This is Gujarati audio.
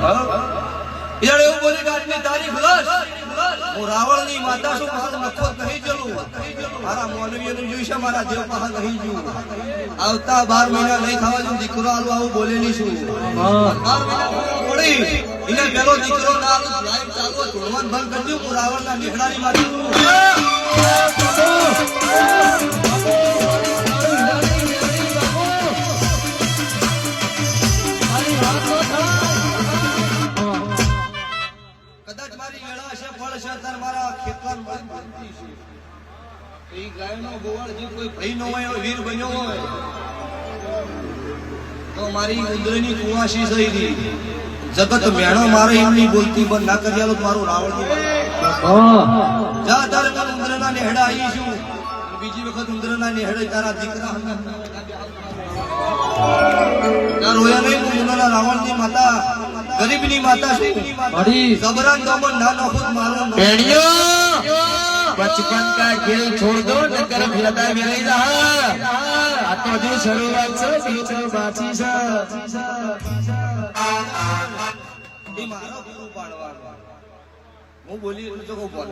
યાર એવું બોલી કે આજની તારીખ લસ હું રાવણની માતા છું પાસે નખો કહી ચલું મારા મોનવીઓનું જોઈ છે મારા દેવ પાસે કહી જું આવતા 12 મહિના નહીં થવા જો દીકરો આલું આવું બોલેલી છું 12 મહિના પડી એને પેલો દીકરો ના આલું લાઈવ ચાલવો છોડવાન બંધ કરજો હું રાવણના નીકળાની માતા છું કદાચ મારી વેળા છે ફળ છે તાર મારા ખેતવાન બનતી છે એ ગાયનો ગોવાળ જે કોઈ ભઈ નો હોય વીર બન્યો હોય તો મારી ઉંદરની કુવાસી થઈ ગઈ જગત મેણો મારે એમની બોલતી બંધ ના કરી આલો મારું રાવણ જા તારે મને ઉંદરના નેહડા આવી છું બીજી વખત ઉંદરના નેહડે તારા દીકરા ના રોયા નહીં હું ઉંદરના રાવણની માતા ગરીબની માતા છું जबरन दमन ना नखुद मारो बेड़ियों बचपन का खेल छोड़ दो नकर फिरता मिली रहा आ तो जी शुरुआत से बीच बाची से એ મારો ગુરુ પાડવાનો હું બોલી તો કહું